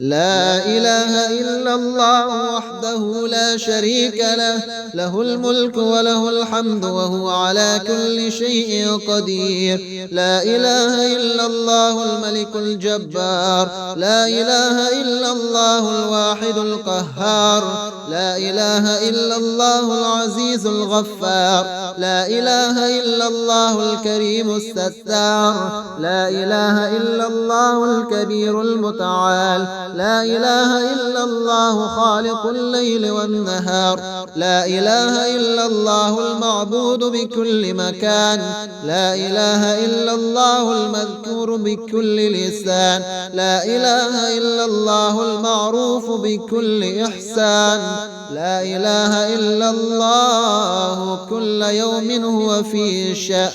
لا إله إلا الله وحده لا شريك له، له الملك وله الحمد وهو على كل شيء قدير. لا إله إلا الله الملك الجبار، لا إله إلا الله الواحد القهار، لا إله إلا الله العزيز الغفار، لا إله إلا الله الكريم الستار، لا إله إلا الله الكبير المتعال، لا إله إلا الله خالق الليل والنهار، لا إله إلا الله المعبود بكل مكان، لا إله إلا الله المذكور بكل لسان، لا إله إلا الله المعروف بكل إحسان، لا إله إلا الله كل يوم هو في شأن،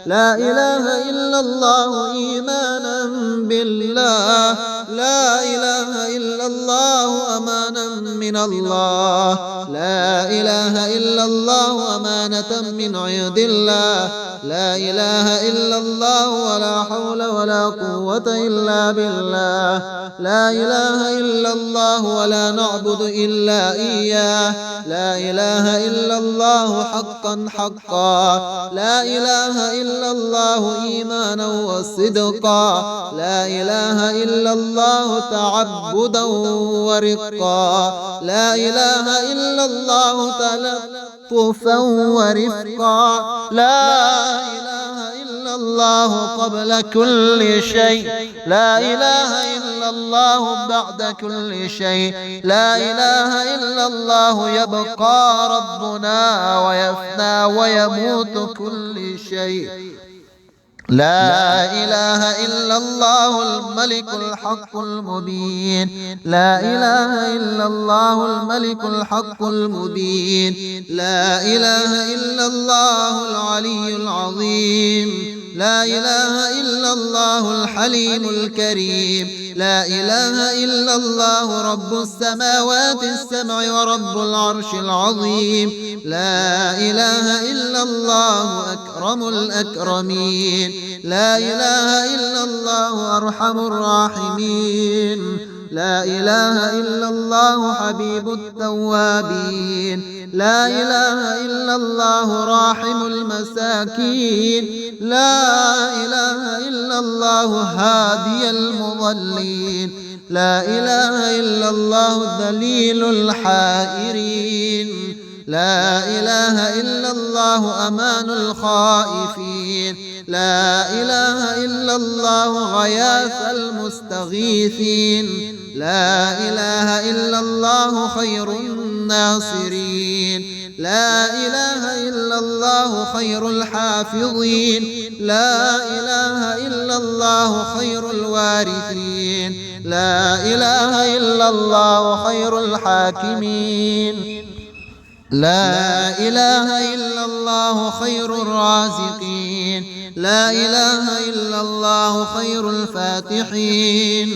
لا إله إلا الله إيمانا بالله، لا إله إلا الله أمانا من الله، لا إله إلا الله أمانة من عند الله، لا إله إلا الله ولا حول ولا قوة إلا بالله، لا إله إلا الله ولا نعبد إلا إياه، لا إله إلا الله حقا حقا، لا إله إلا الله إيمانا وصدقا، لا إله إلا الله تعبدا ورقا، لا إله إلا الله تلطفا ورفقا، لا إله إلا الله قبل كل شيء، لا إله إلا الله بعد كل شيء، لا إله إلا الله يبقى ربنا ويفنى ويموت كل شيء، لا إله إلا الله الملك الحق المبين، لا إله إلا الله الملك الحق المبين، لا إله إلا الله العلي العظيم، لا إله إلا الله الحليم الكريم، لا إله إلا الله رب السماوات السبع ورب العرش العظيم، لا إله إلا الله أكرم الأكرمين، لا إله إلا الله أرحم الراحمين، لا إله إلا الله حبيب التوابين، لا إله إلا الله راحم المساكين، لا إله إلا الله هادي المضلين، لا إله إلا الله دليل الحائرين، لا إله إلا الله أمان الخائفين، لا إله إلا الله غياث المستغيثين، لا إله إلا الله خير الناصرين، لا إله إلا الله خير الحافظين، لا إله إلا الله خير الوارثين، لا إله إلا الله خير الحاكمين، لا إله إلا الله خير الرازقين، لا إله إلا الله خير الفاتحين،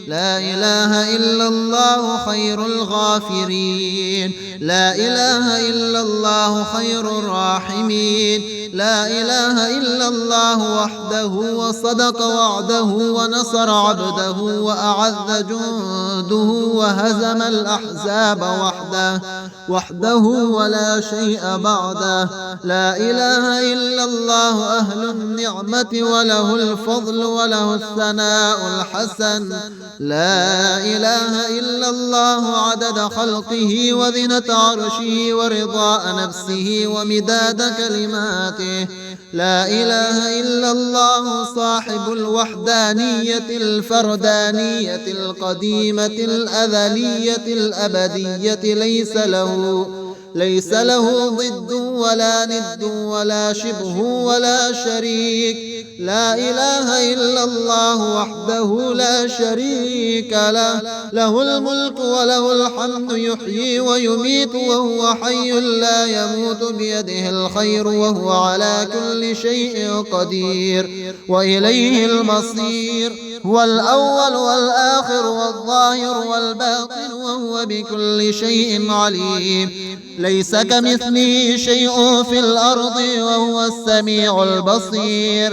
لا إله إلا الله خير الغافرين، لا إله إلا الله خير الراحمين، لا إله إلا الله وحده وصدق وعده ونصر عبده وأعز جنده وهزم الأحزاب وحده ولا شيء بعده، لا إله إلا الله أهل النعمة وله الفضل وله الثناء الحسن، لا إله إلا الله عدد خلقه وزنة عرشه ورضاء نفسه ومداد كلماته، لا إله إلا الله صاحب الوحدانية الفردانية القديمة الأزلية الأبدية ليس له ضد ولا ند ولا شبه ولا شريك، لا إله إلا الله وحده لا شريك له، له الملك وله الحمد يحيي ويميت وهو حي لا يموت بيده الخير وهو على كل شيء قدير، وإليه المصير، هو الأول والآخر والظاهر والباطن وهو بكل شيء عليم، ليس كمثله شيء في الأرض وهو السميع البصير،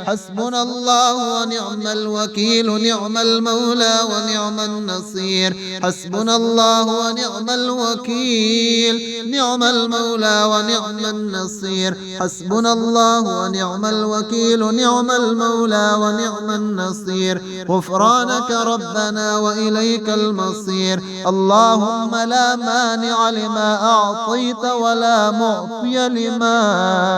حسبنا الله ونعم الوكيل نعم المولى ونعم النصير حسبنا الله ونعم الوكيل نعم المولى ونعم النصير حسبنا الله ونعم الوكيل نعم المولى ونعم النصير غفرانك ربنا وإليك المصير اللهم لا مانع لما أعطيت ولا معطي لما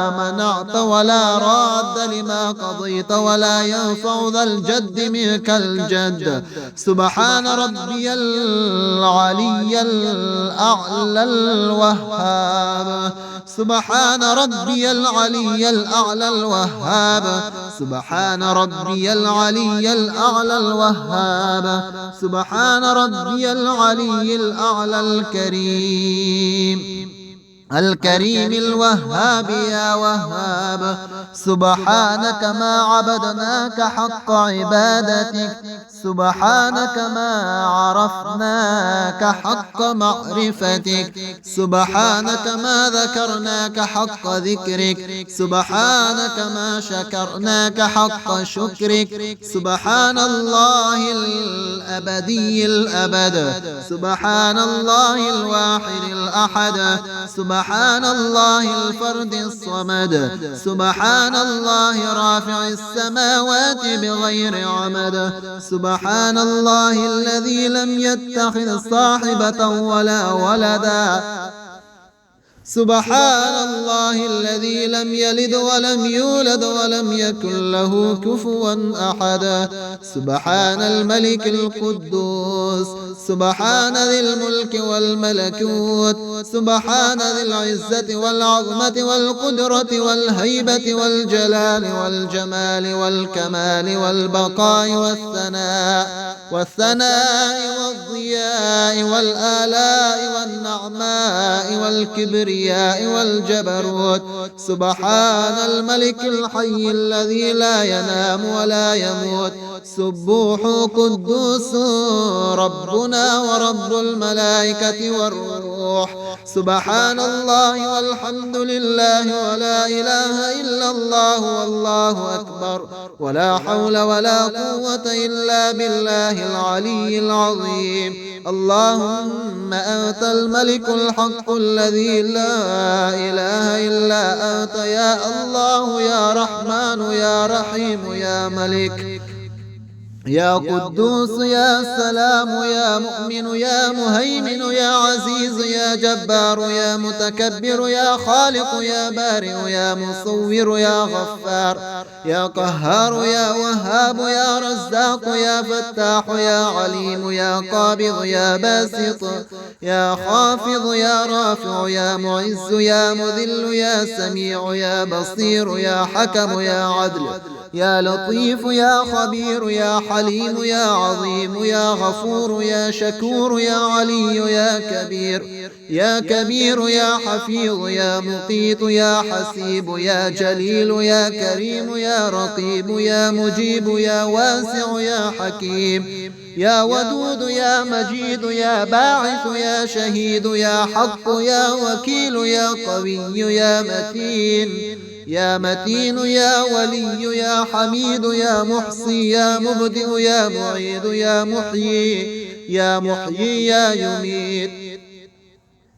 منعت ولا راد لما قضيت ولا ينفع ذا الجد منك الجد سبحان ربي العلي الأعلى الوهاب سبحان ربي العلي الأعلى الوهاب سبحان ربي العلي الأعلى الوهاب سبحان ربي العلي الأعلى الكريم الوهاب يا وهاب سبحانك ما عبدناك حق عبادتك سبحانك ما عرفناك حق معرفتك سبحانك ما ذكرناك حق ذكرك سبحانك ما شكرناك حق شكرك سبحان الله الأبدي الأبد سبحان الله الواحد الأحد سبحان الله الفرد الصمد سبحان الله رافع السماوات بغير عمد سبحان الله الذي لم يتخذ صاحبة ولا ولدا سبحان الله الذي لم يلد ولم يولد ولم يكن له كفوا أحد سبحان الملك القدوس سبحان ذي الملك والملكوت سبحان ذي العزة والعظمة والقدرة والهيبة والجلال والجمال والكمال والبقاء والثناء والضياء والآلاء والنعماء والكبرياء والجبروت سبحان الملك الحي الذي لا ينام ولا يموت سبوح قدوس ربنا ورب الملائكة والروح سبحان الله والحمد لله ولا إله إلا الله والله أكبر ولا حول ولا قوة إلا بالله العلي العظيم اللهم أنت الملك الحق الذي لا إله إلا أنت يا الله يا رحمن يا رحيم يا ملك يا قدوس يا سلام يا مؤمن يا مهيمن يا عزيز يا جبار يا متكبر يا خالق يا بارئ يا مصور يا غفار يا قهار يا وهاب يا رزاق يا فتاح يا عليم يا قابض يا باسط يا خافض يا رافع يا معز يا مذل يا سميع يا بصير يا حكم يا عدل يا لطيف يا خبير يا حليم يا عظيم يا غفور يا شكور يا علي يا كبير يا حفيظ يا مقيت يا حسيب يا جليل يا كريم يا رقيب يا مجيب يا واسع يا حكيم يا ودود يا مجيد يا باعث يا شهيد يا حق يا وكيل يا قوي يا متين يا ولي يا حميد يا محصي يا مبدئ يا معيد يا محيي يا يميت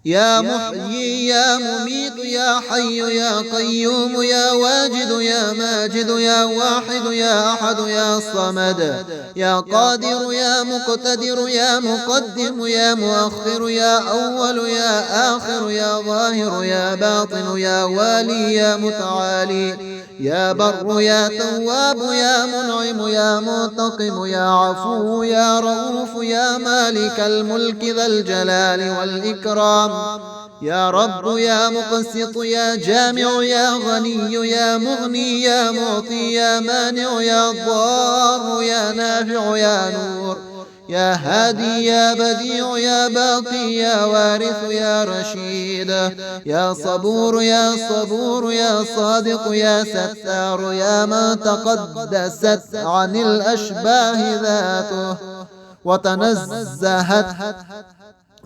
يا محيي يا مميت يا حي يا قيوم يا واجد يا ماجد يا واحد يا أحد يا صمد يا قادر يا مقتدر يا مقدم يا مؤخر يا أول يا آخر يا ظاهر يا باطن يا والي يا متعالي يا بر يا تواب يا منعم يا منتقم يا عفو يا رؤوف يا مالك الملك ذا الجلال والإكرام يا رب يا مقسط يا جامع يا غني يا مغني يا معطي يا مانع يا ضار يا نافع يا نور يا هادي يا بديع يا باقي يا وارث يا رشيد يا صبور يا صبور يا صادق يا ستار يا من تقدست عن الأشباه ذاته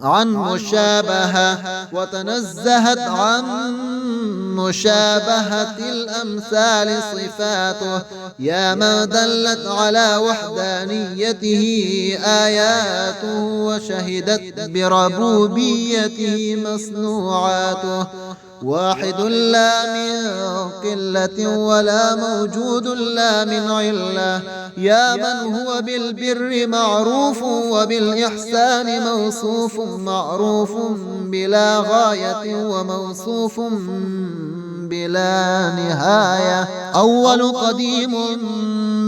عن مشابهة، وتنزهت عن مشابهة الأمثال صفاته، يا من دلت على وحدانيته آياته، وشهدت بربوبيته مصنوعاته. واحد لا من قلة ولا موجود لا من علة، يا من هو بالبر معروف وبالإحسان موصوف، معروف بلا غاية وموصوف بلا نهاية، أول قديم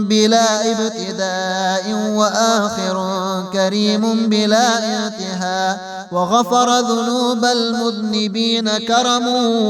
بلا ابتداء، وآخر كريم بلا انتهاء، وغفر ذنوب المذنبين كرم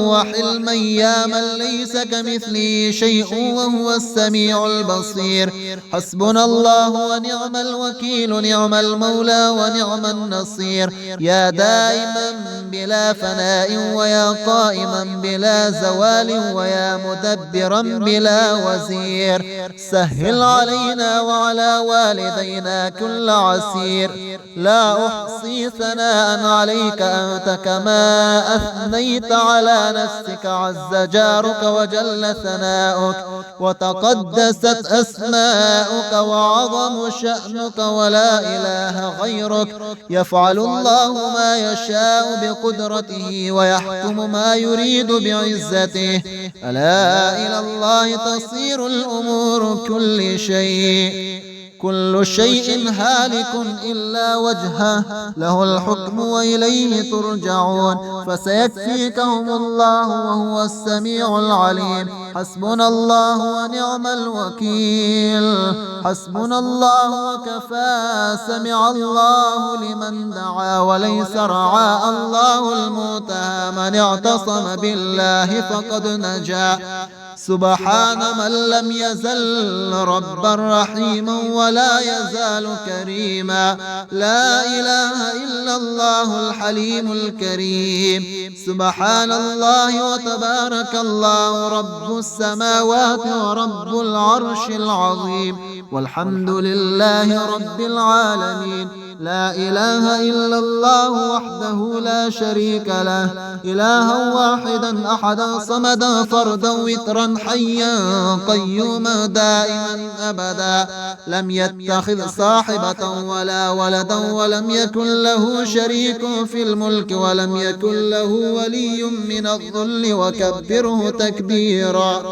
وحلما، يا من ليس كمثله شيء وهو السميع البصير. حسبنا الله ونعم الوكيل، نعم المولى ونعم النصير، يا دائما بلا فناء، ويا قائما بلا زوال، ويا مدبرا بلا وزير. سهل علينا وعلى والدينا كل عسير، لا أحصي ثناء عليك أنت كما أثنيت على نفسك، عز جارك وجل ثناؤك وتقدست أسماؤك وعظم شأنك، ولا إله غيرك. يفعل الله ما يشاء بقدرته، ويحكم ما يريد بعزته. ألا إلى الله تصير الأمور كل شيء، كل شيء هالك إلا وجهه، له الحكم وإليه ترجعون. فسيكفيكهم الله وهو السميع العليم. حسبنا الله ونعم الوكيل، حسبنا الله وكفى. سمع الله لمن دعا وليس رعى، الله المنتهى، من اعتصم بالله فقد نجا. سبحان من لم يزل ربا رحيما ولا يزال كريما، لا إله إلا الله الحليم الكريم. سبحان الله وتبارك الله رب السماوات ورب العرش العظيم، والحمد لله رب العالمين. لا إله إلا الله وحده لا شريك له، إلها واحدا أحدا صمدا فردا وترا حيا قيوما دائما أبدا، لم يتخذ صاحبة ولا ولدا، ولم يكن له شريك في الملك، ولم يكن له ولي من الذل، وكبره تكبيرا.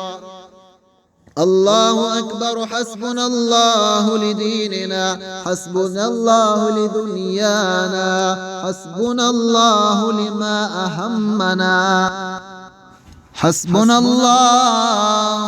الله أكبر. حسبنا الله لديننا، حسبنا الله لدنيانا، حسبنا الله لما أهمنا، حسبنا الله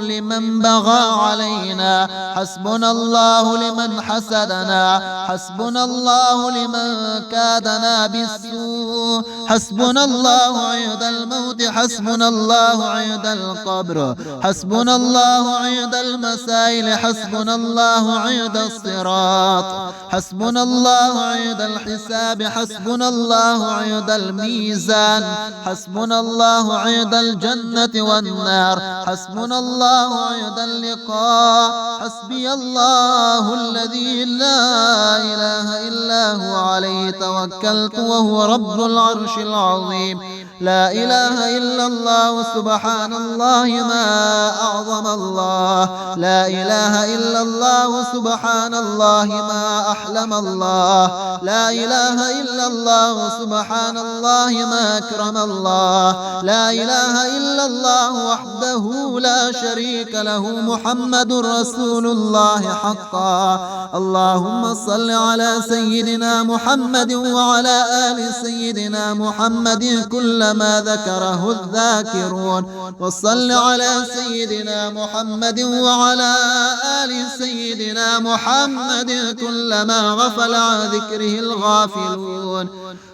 لمن بغى علينا، حسبنا الله لمن حسدنا، حسبنا الله لمن كادنا بالسوء، حسبنا الله عند الموت، حسبنا الله عند القبر، حسبنا الله عند المسائل، حسبنا الله عند الصراط، حسبنا الله عند الحساب، حسبنا الله عند الميزان، حسبنا الله عند الجنة والنار، حسبنا الله عند اللقاء. حسبي الله الذي لا إله إلا هو، عليه توكلت وهو رب العرش العظيم. لا إله إلا الله. سبحان الله ما أعظم الله، لا إله إلا الله. سبحان الله ما أحلم الله، لا إله إلا الله. سبحان الله ما أكرم الله، لا إله إلا الله وحده لا شريك له، محمد رسول الله حقا. اللهم صل على سيدنا محمد وعلى آل سيدنا محمد كلما ذكره الذاكرون، وصل على سيدنا محمد وعلى آل سيدنا محمد كلما غفل عن ذكره الغافلون.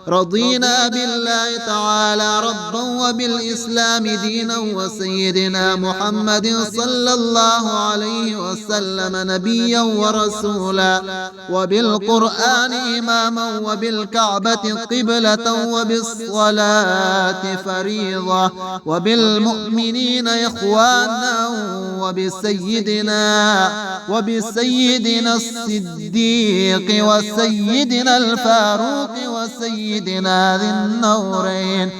رضينا بالله تعالى ربا وبالإسلام دينا، وسيدنا محمد صلى الله عليه وسلم نبيا ورسولا، وبالقرآن إماما، وبالكعبة قبلة، وبالصلاة الصلاة فريضة وبالمؤمنين إخوانا وبسيدنا الصديق وسيدنا الفاروق وسيدنا ذي النورين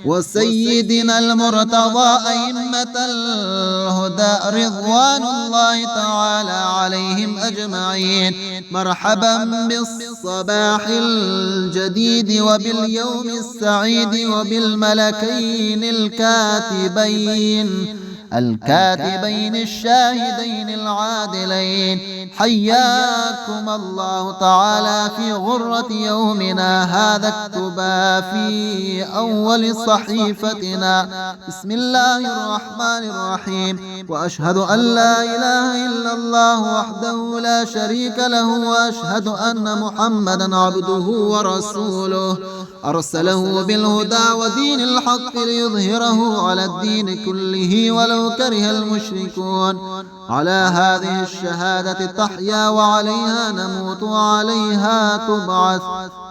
وسيدنا المرتضى أئمة الهدى رضوان الله تعالى عليهم أجمعين. مرحبا بالصباح الجديد وباليوم السعيد وبالملكين الكاتبين الشاهدين العادلين. حياكم الله تعالى في غرة يومنا هذا. اكتبا في أول صحيفتنا بسم الله الرحمن الرحيم. وأشهد أن لا إله إلا الله وحده لا شريك له وأشهد أن محمدا عبده ورسوله أرسله بالهدى ودين الحق ليظهره على الدين كله ولو كره المشركون. على هذه الشهادة تحيا وعليها نموت وعليها تبعث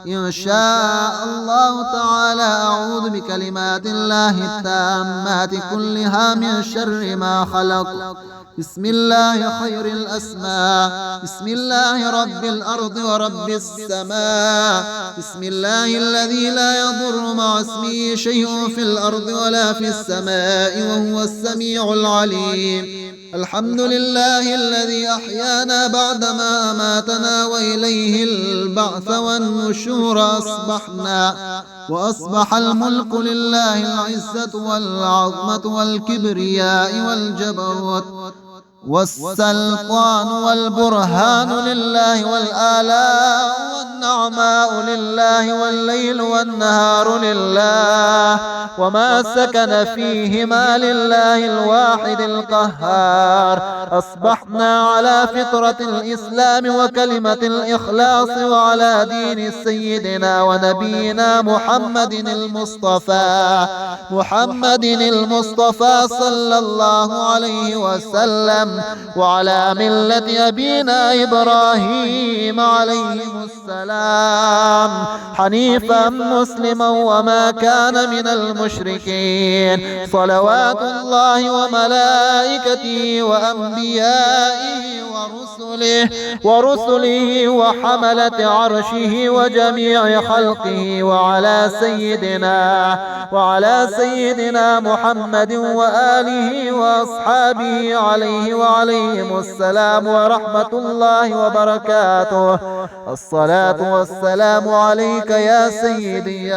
إن شاء الله تعالى. أعوذ بكلمات الله التامات كلها من شر ما خلق. بسم الله خير الأسماء. بسم الله رب الأرض ورب السماء. بسم الله الذي لا يضر مع اسمه شيء في الأرض ولا في السماء وهو السميع العليم. الحمد لله الذي أحيانا بعدما أماتنا وإليه البعث والنشور. وأصبح الملك لله العزة والعظمة والكبرياء والجبروت والسلطان والبرهان لله والآلاء والنعماء لله والليل والنهار لله وما سكن فيهما لله الواحد القهار. أصبحنا على فطرة الإسلام وكلمة الإخلاص وعلى دين سيدنا ونبينا محمد المصطفى صلى الله عليه وسلم وعلى ملة أبينا إبراهيم عليه السلام حنيفا مسلما وما كان من المشركين. صلوات الله وملائكته وأنبيائه ورسله وحملة عرشه وجميع خلقه وعلى سيدنا محمد وآله وأصحابه عليه وعليهم السلام ورحمة الله وبركاته. الصلاة والسلام عليك يا سيدي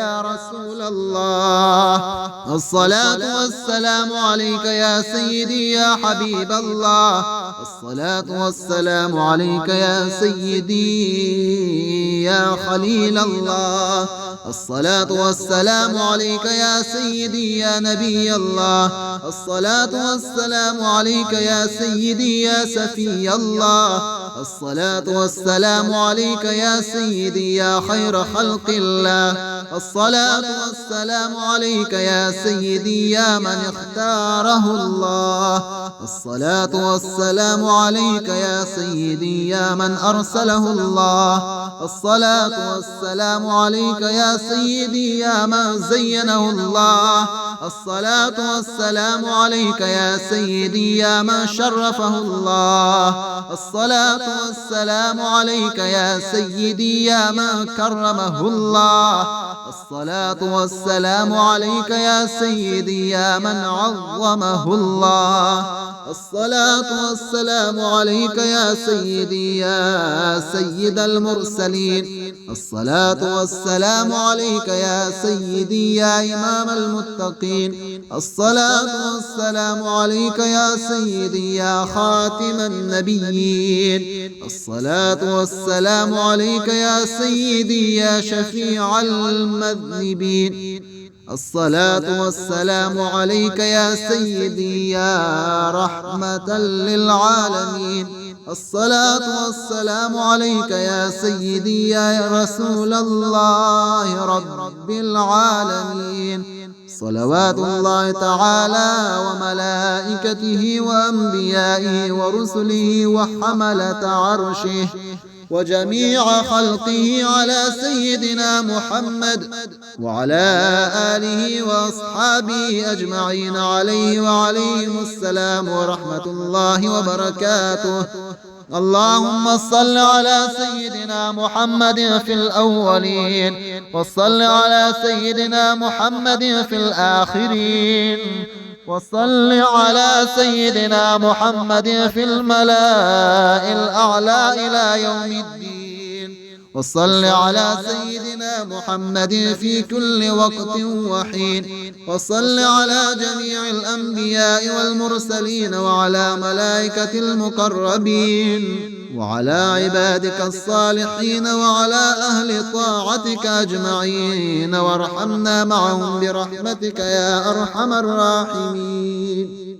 يا رسول الله. الصلاة والسلام عليك يا سيدي يا حبيب الله. الصلاة والسلام عليك يا سيدي يا خليل الله. الصلاة والسلام عليك يا سيدي يا نبي الله. الصلاة والسلام عليك يا سيدي يا سفي الله. الصلاة والسلام عليك يا سيدي يا خير خلق الله. الصلاة والسلام عليك يا سيدي يا من اختاره الله. الصلاة والسلام عليك يا سيدي يا من أرسله الله. الصلاة والسلام عليك يا سيدي يا من زينه الله. الصلاة والسلام عليك يا سيدي يا من شرفه الله. الصلاة والسلام عليك يا سيدي يا من كرمه الله. الصلاة والسلام عليك يا سيدي يا من عظمه الله. الصلاة والسلام عليك يا سيدي يا سيد المرسلين. الصلاة والسلام عليك يا سيدي يا إمام المتقين. الصلاة والسلام عليك يا سيدي يا خاتم النبيين. الصلاة والسلام عليك يا سيدي يا شفيع المذنبين. الصلاة والسلام عليك يا سيدي يا رحمة للعالمين. الصلاة والسلام عليك يا سيدي يا رسول الله رب العالمين. صلوات الله تعالى وملائكته وأنبيائه ورسله وحملة عرشه وجميع خلقه على سيدنا محمد وعلى آله وأصحابه أجمعين عليه وعليهم السلام ورحمة الله وبركاته. اللهم صل على سيدنا محمد في الأولين، وصل على سيدنا محمد في الآخرين، وصل على سيدنا محمد في الملائكة الأعلى إلى يوم الدين، وصل على سيدنا محمد في كل وقت وحين، وصل على جميع الأنبياء والمرسلين وعلى ملائكة المقربين وعلى عبادك الصالحين وعلى أهل طاعتك أجمعين، وارحمنا معهم برحمتك يا أرحم الراحمين.